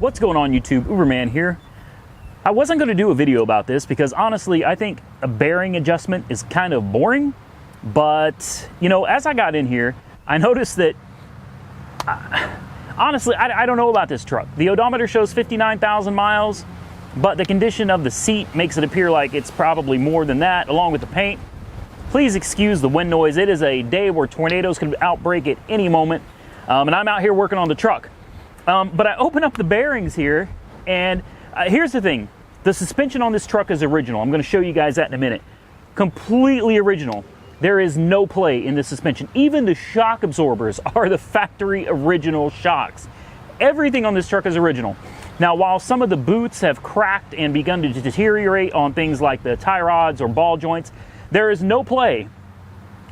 What's going on YouTube? Uberman here. I wasn't going to do a video about this because honestly I think a bearing adjustment is kind of boring, but you know, as I got in here I noticed that honestly I don't know about this truck. The odometer shows 59,000 miles, but the condition of the seat makes it appear like it's probably more than that, along with the paint. Please excuse the wind noise. It is a day where tornadoes can outbreak at any moment, and I'm out here working on the truck. But I open up the bearings here, and here's the thing. The suspension on this truck is original. I'm going to show you guys that in a minute. Completely original. There is no play in the suspension. Even the shock absorbers are the factory original shocks. Everything on this truck is original. Now, while some of the boots have cracked and begun to deteriorate on things like the tie rods or ball joints, there is no play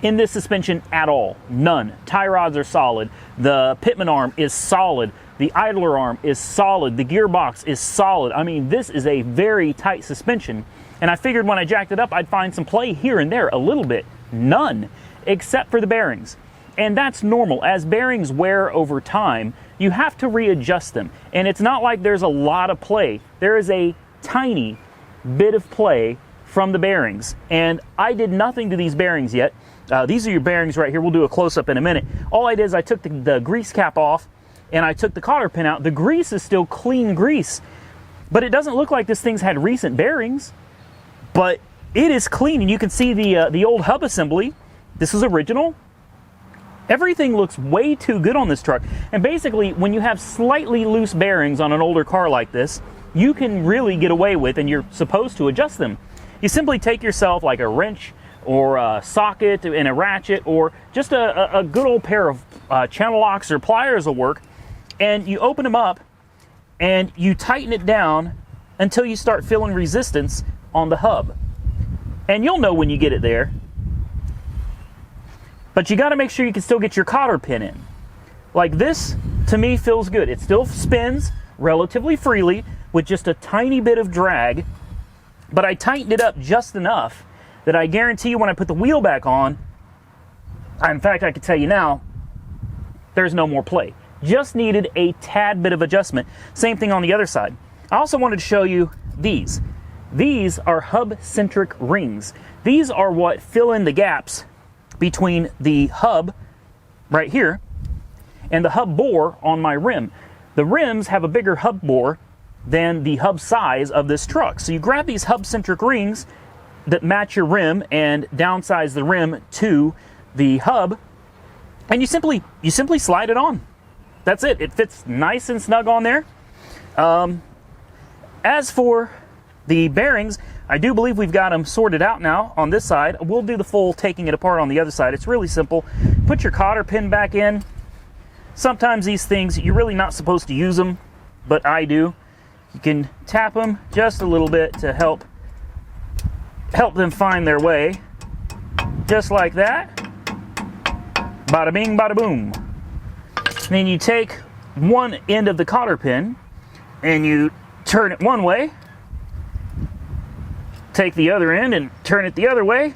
in this suspension at all. None. Tie rods are solid. The pitman arm is solid. The idler arm is solid. The gearbox is solid. I mean, this is a very tight suspension. And I figured when I jacked it up, I'd find some play here and there a little bit. None, except for the bearings. And that's normal. As bearings wear over time, you have to readjust them. And it's not like there's a lot of play. There is a tiny bit of play from the bearings. And I did nothing to these bearings yet. These are your bearings right here. We'll do a close-up in a minute. All I did is I took the grease cap off and I took the cotter pin out. The grease is still clean grease, but it doesn't look like this thing's had recent bearings, but it is clean. And you can see the old hub assembly. This is original. Everything looks way too good on this truck. And basically, when you have slightly loose bearings on an older car like this, you can really get away with, and you're supposed to adjust them. You simply take yourself like a wrench or a socket and a ratchet, or just a good old pair of channel locks or pliers will work, and you open them up and you tighten it down until you start feeling resistance on the hub. And you'll know when you get it there. But you got to make sure you can still get your cotter pin in. Like this, to me, feels good. It still spins relatively freely with just a tiny bit of drag, but I tightened it up just enough that I guarantee you when I put the wheel back on, in fact, I can tell you now, there's no more play. Just needed a tad bit of adjustment. Same thing on the other side. I also wanted to show you these. These are hub-centric rings. These are what fill in the gaps between the hub right here and the hub bore on my rim. The rims have a bigger hub bore than the hub size of this truck. So you grab these hub-centric rings that match your rim and downsize the rim to the hub, and you simply slide it on. That's it. It fits nice and snug on there. As for the bearings, I do believe we've got them sorted out now on this side. We'll do the full taking it apart on the other side. It's really simple. Put your cotter pin back in. Sometimes these things, you're really not supposed to use them, but I do. You can tap them just a little bit to help them find their way. Just like that. Bada bing, bada boom. And then you take one end of the cotter pin and you turn it one way. Take the other end and turn it the other way.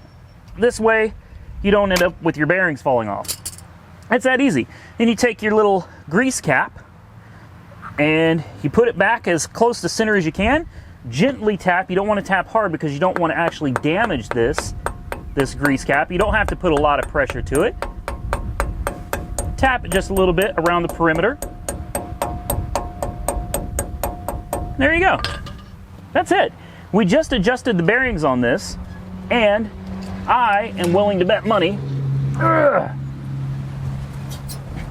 This way you don't end up with your bearings falling off. It's that easy. Then you take your little grease cap and you put it back as close to center as you can. Gently tap. You don't want to tap hard because you don't want to actually damage this grease cap. You don't have to put a lot of pressure to it. Tap it just a little bit around the perimeter. There you go. That's it. We just adjusted the bearings on this, and I am willing to bet money.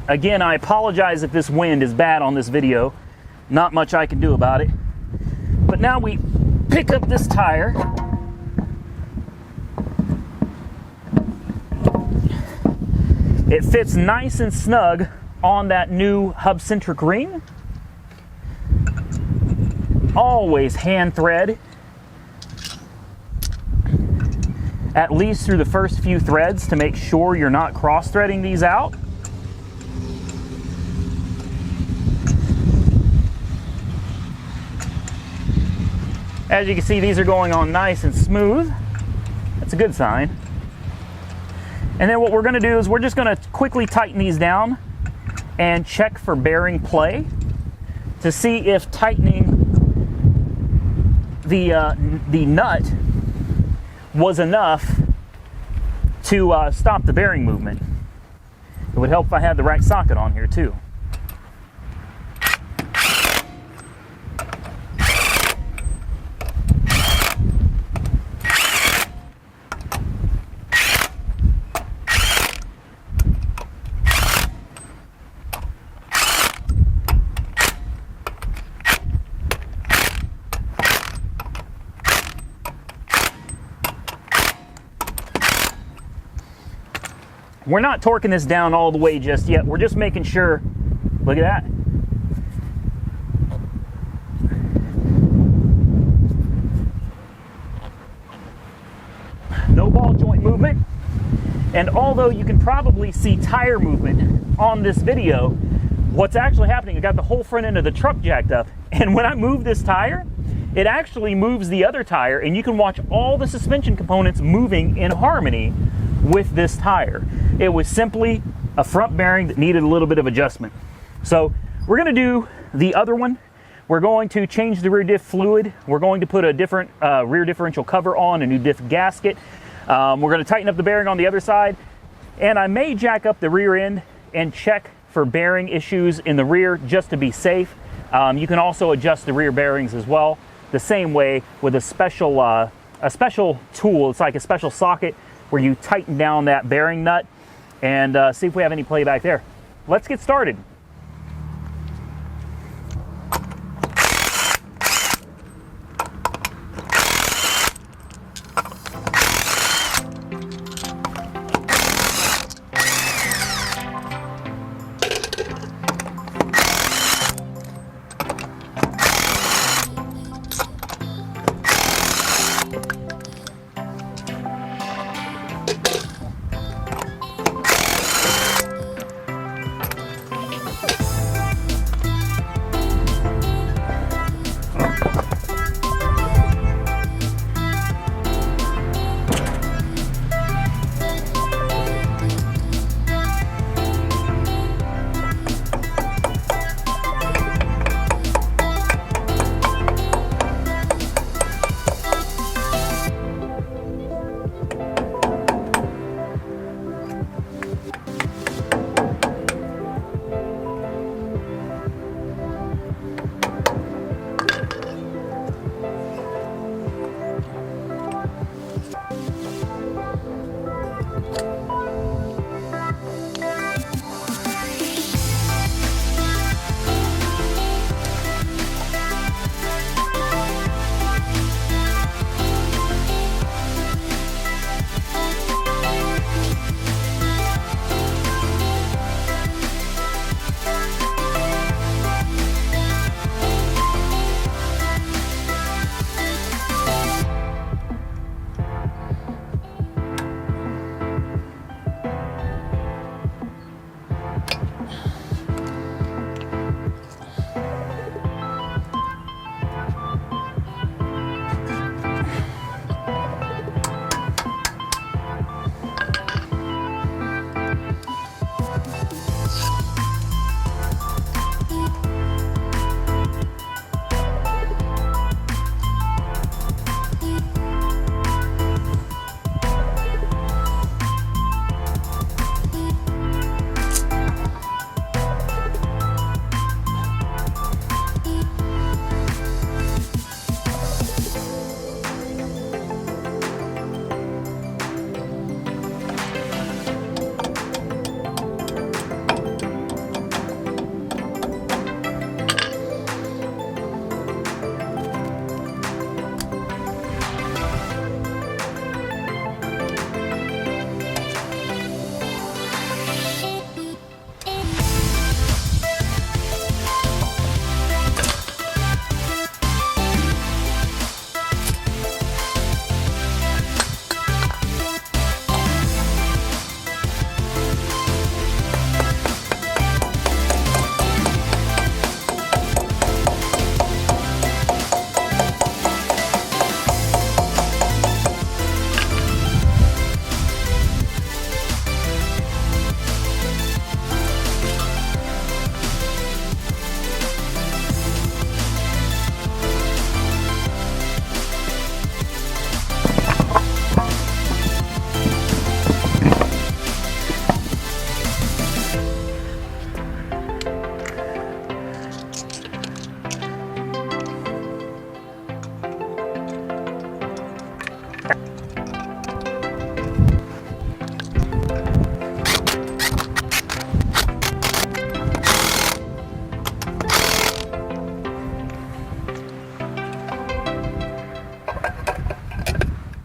Again, I apologize if this wind is bad on this video. Not much I can do about it. But now we pick up this tire. It fits nice and snug on that new hub-centric ring. Always hand thread, at least through the first few threads, to make sure you're not cross-threading these out. As you can see, these are going on nice and smooth. That's a good sign. And then what we're going to do is we're just going to quickly tighten these down and check for bearing play. to see if tightening the nut was enough to stop the bearing movement. It would help if I had the right socket on here too. We're not torquing this down all the way just yet. We're just making sure, look at that. No ball joint movement. And although you can probably see tire movement on this video, what's actually happening, I got the whole front end of the truck jacked up. And when I move this tire, it actually moves the other tire, and you can watch all the suspension components moving in harmony with this tire. It was simply a front bearing that needed a little bit of adjustment. So we're going to do the other one. We're going to change the rear diff fluid. We're going to put a different rear differential cover on, a new diff gasket. We're going to tighten up the bearing on the other side, and I may jack up the rear end and check for bearing issues in the rear just to be safe. You can also adjust the rear bearings as well, the same way with a special tool. It's like a special socket where you tighten down that bearing nut and see if we have any play back there. Let's get started.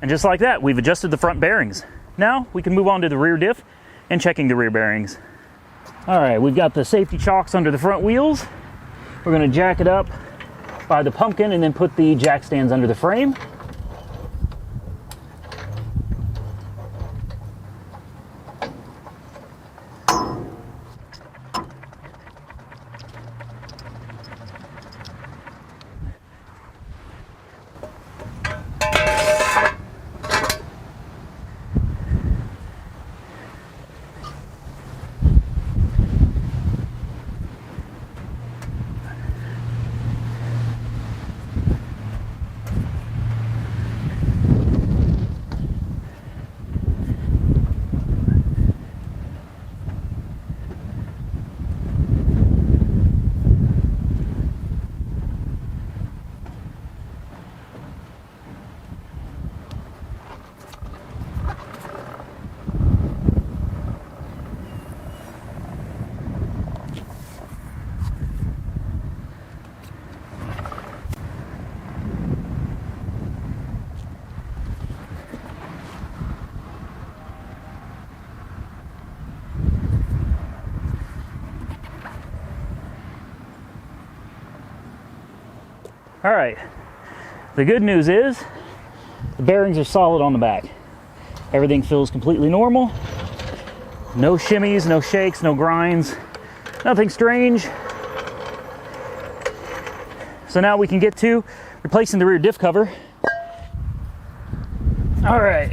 And just like that, we've adjusted the front bearings. Now we can move on to the rear diff and checking the rear bearings. All right, we've got the safety chocks under the front wheels. We're gonna jack it up by the pumpkin and then put the jack stands under the frame. All right, the good news is the bearings are solid on the back. Everything feels completely normal. No shimmies, no shakes, no grinds, nothing strange. So now we can get to replacing the rear diff cover. All right.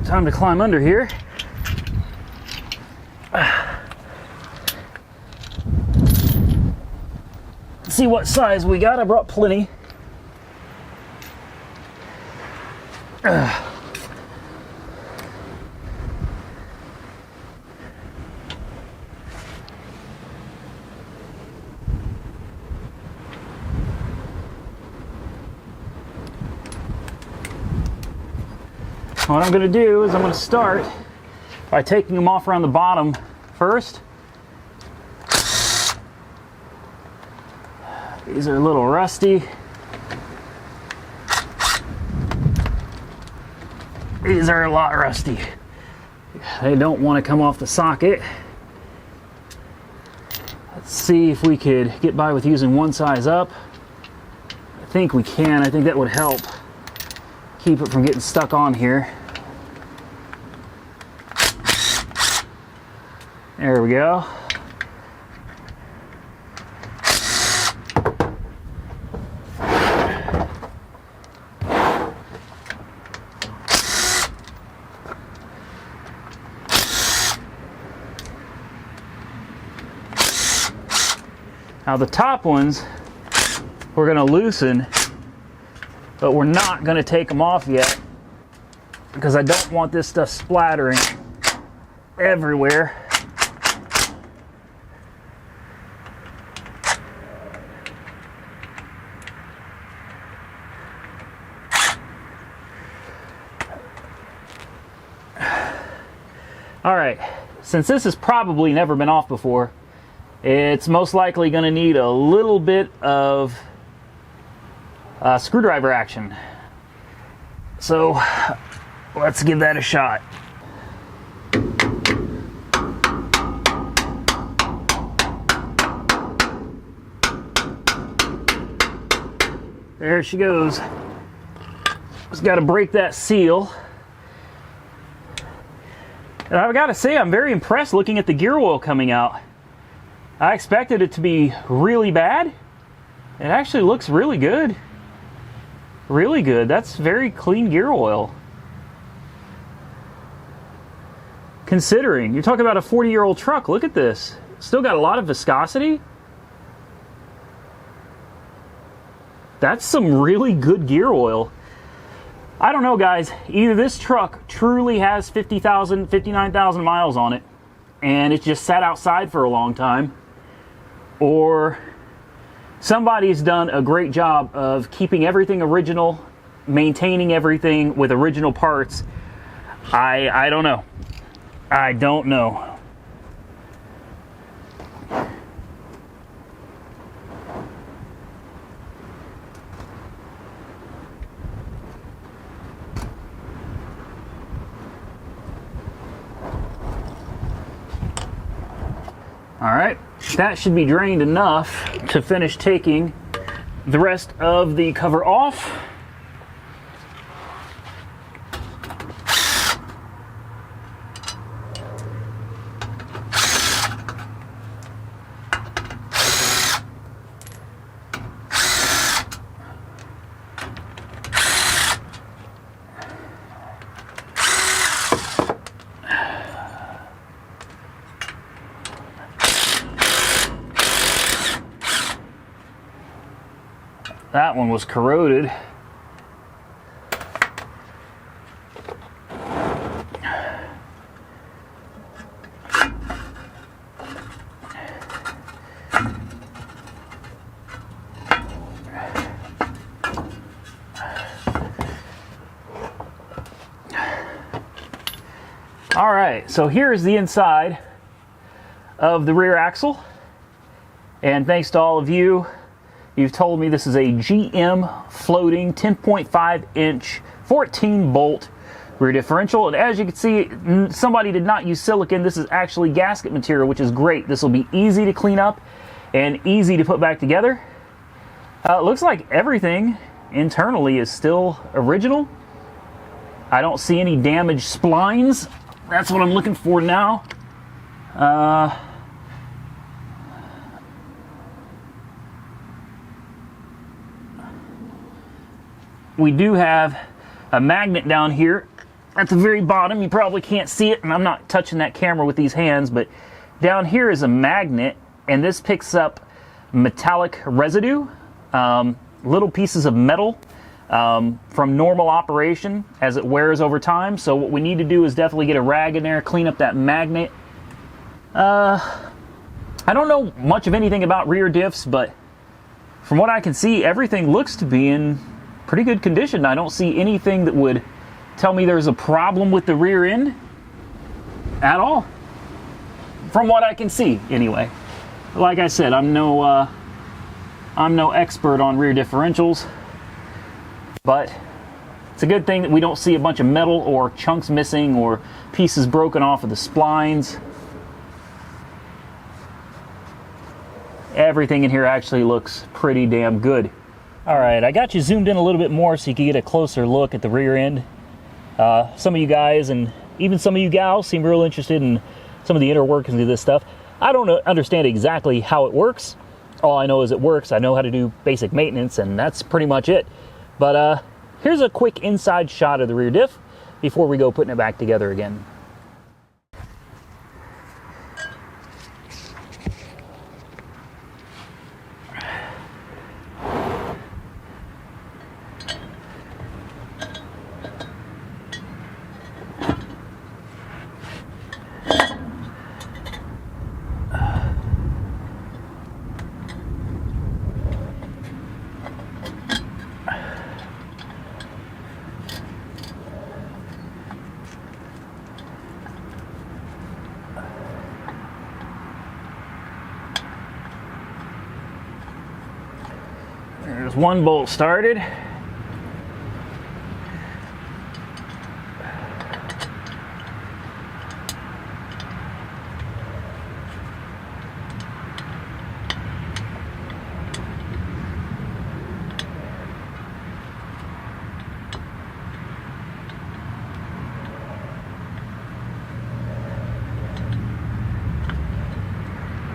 Time to climb under here. See what size we got. I brought plenty. What I'm going to do is I'm going to start by taking them off around the bottom first. These are a little rusty. These are a lot rusty. They don't want to come off the socket. Let's see if we could get by with using one size up. I think we can. I think that would help keep it from getting stuck on here. There we go. Now the top ones we're going to loosen, but we're not going to take them off yet because I don't want this stuff splattering everywhere. All right, since this has probably never been off before, it's most likely going to need a little bit of screwdriver action. So let's give that a shot. There she goes. Just got to break that seal. And I've got to say, I'm very impressed looking at the gear oil coming out. I expected it to be really bad. It actually looks really good. Really good. That's very clean gear oil. Considering, you're talking about a 40-year-old truck, look at this. Still got a lot of viscosity. That's some really good gear oil. I don't know, guys. Either this truck truly has 50,000, 59,000 miles on it, and it's just sat outside for a long time, or somebody's done a great job of keeping everything original, maintaining everything with original parts. I don't know. I don't know. All right, that should be drained enough to finish taking the rest of the cover off. That one was corroded. All right, so here's the inside of the rear axle. And thanks to all of you, you've told me this is a GM floating 10.5 inch 14 bolt rear differential. And as you can see, somebody did not use silicone. This is actually gasket material, which is great. This will be easy to clean up and easy to put back together. It looks like everything internally is still original. I don't see any damaged splines. That's what I'm looking for now. We do have a magnet down here at the very bottom. You probably can't see it, and I'm not touching that camera with these hands, but down here is a magnet, and this picks up metallic residue, little pieces of metal from normal operation as it wears over time. So what we need to do is definitely get a rag in there, clean up that magnet. I don't know much of anything about rear diffs, but from what I can see, everything looks to be in pretty good condition. I don't see anything that would tell me there's a problem with the rear end at all, from what I can see anyway. Like I said, I'm no expert on rear differentials, but it's a good thing that we don't see a bunch of metal or chunks missing or pieces broken off of the splines. Everything in here actually looks pretty damn good. All right, I got you zoomed in a little bit more so you can get a closer look at the rear end. Some of you guys and even some of you gals seem real interested in some of the inner workings of this stuff. I don't understand exactly how it works. All I know is it works. I know how to do basic maintenance, and that's pretty much it. But here's a quick inside shot of the rear diff before we go putting it back together again. There's one bolt started.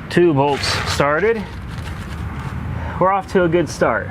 Two bolts started. We're off to a good start.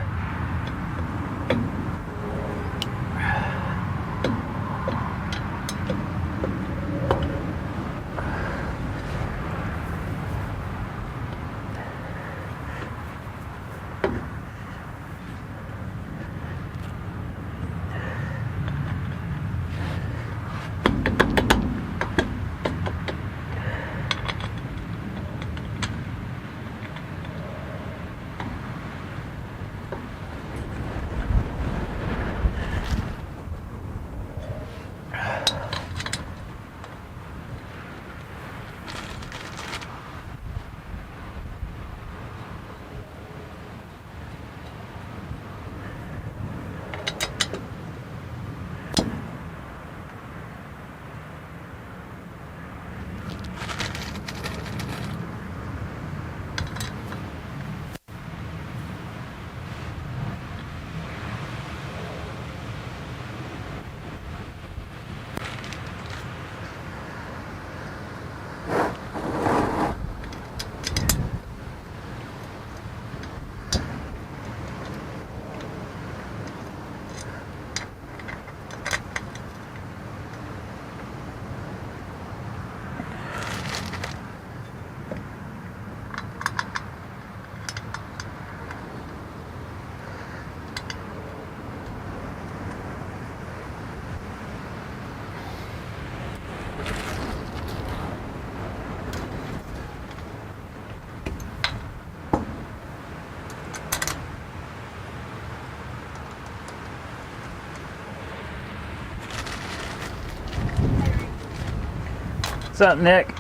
What's up, Nick?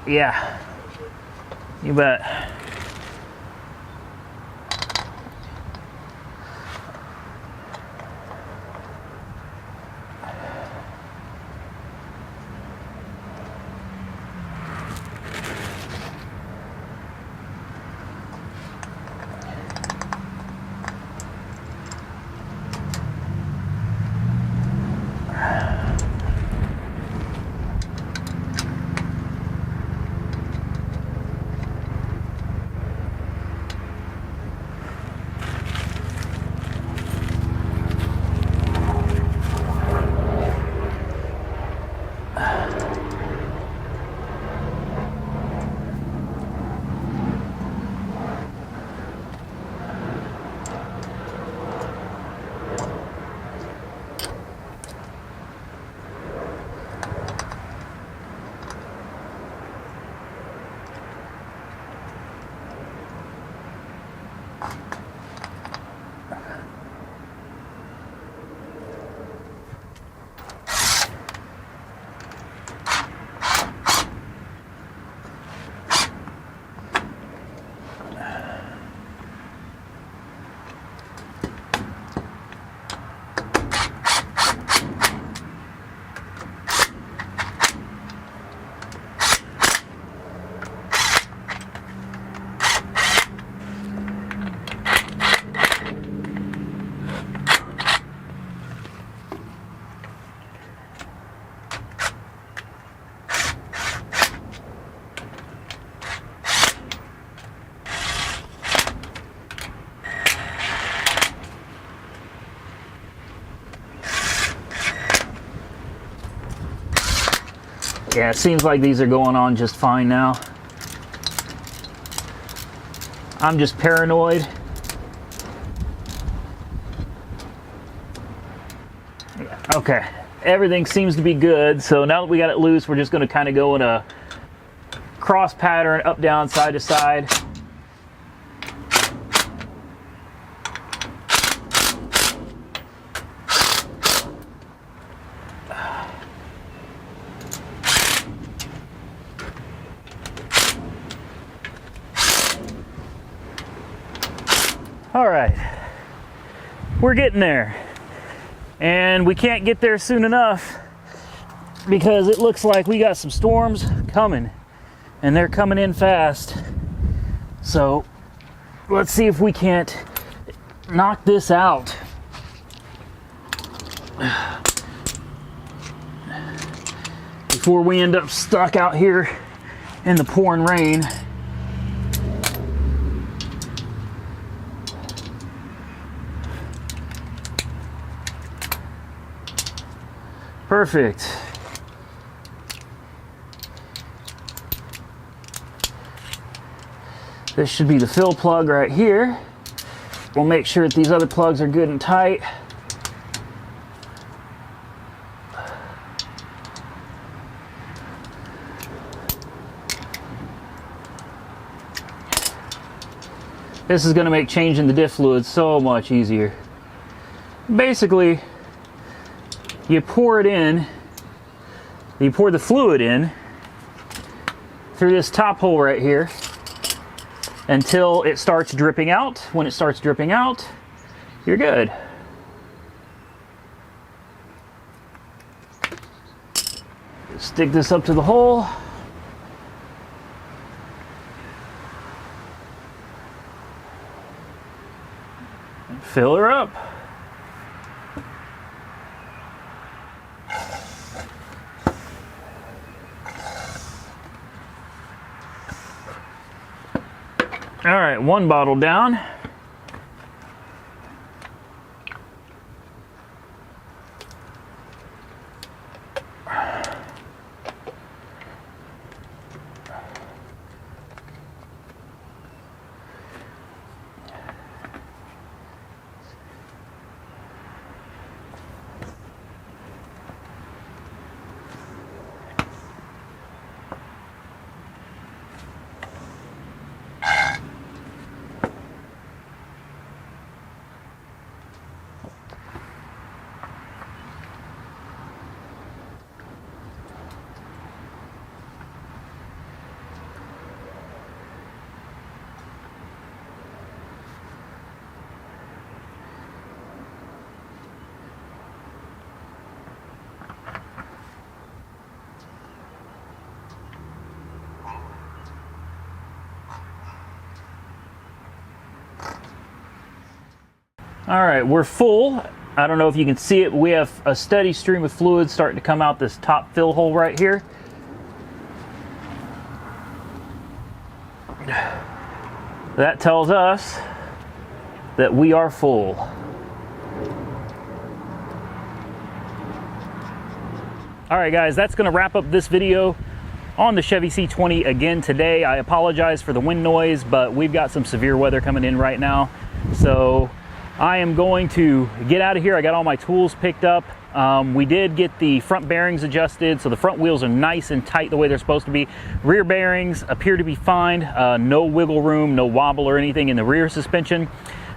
Yeah, you bet. Yeah, it seems like these are going on just fine now. I'm just paranoid. Yeah, okay, everything seems to be good. So now that we got it loose, we're just going to kind of go in a cross pattern, up, down, side to side. All right, we're getting there, and we can't get there soon enough because it looks like we got some storms coming, and they're coming in fast. So let's see if we can't knock this out. Before we end up stuck out here in the pouring rain. Perfect. This should be the fill plug right here. We'll make sure that these other plugs are good and tight. This is going to make changing the diff fluid so much easier. Basically, you pour it in, you pour the fluid in through this top hole right here until it starts dripping out. When it starts dripping out, you're good. Stick this up to the hole. And fill her up. All right, one bottle down. All right, we're full. I don't know if you can see it, but we have a steady stream of fluid starting to come out this top fill hole right here. That tells us that we are full. All right, guys, that's going to wrap up this video on the Chevy C20 again today. I apologize for the wind noise, but we've got some severe weather coming in right now. So I am going to get out of here. I got all my tools picked up. We did get the front bearings adjusted, so the front wheels are nice and tight the way they're supposed to be. Rear bearings appear to be fine. No wiggle room, no wobble or anything in the rear suspension.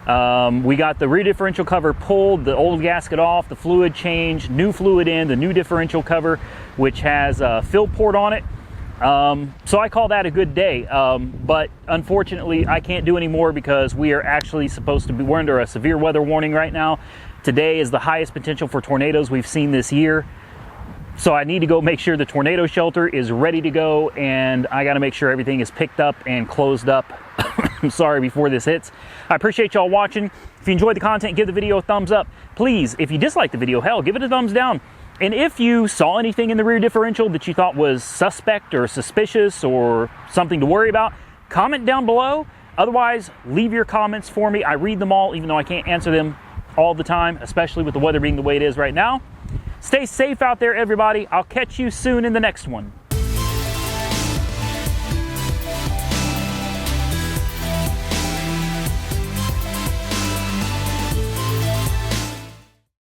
We got the rear differential cover pulled, the old gasket off, the fluid changed, new fluid in, the new differential cover, which has a fill port on it. So I call that a good day, but unfortunately I can't do any more because we are actually supposed to be, we're under a severe weather warning right now. Today is the highest potential for tornadoes we've seen this year. So I need to go make sure the tornado shelter is ready to go, and I got to make sure everything is picked up and closed up. I'm sorry, before this hits. I appreciate y'all watching. If you enjoyed the content, give the video a thumbs up. Please, if you disliked the video, hell, give it a thumbs down. And if you saw anything in the rear differential that you thought was suspect or suspicious or something to worry about, comment down below. Otherwise, leave your comments for me. I read them all, even though I can't answer them all the time, especially with the weather being the way it is right now. Stay safe out there, everybody. I'll catch you soon in the next one.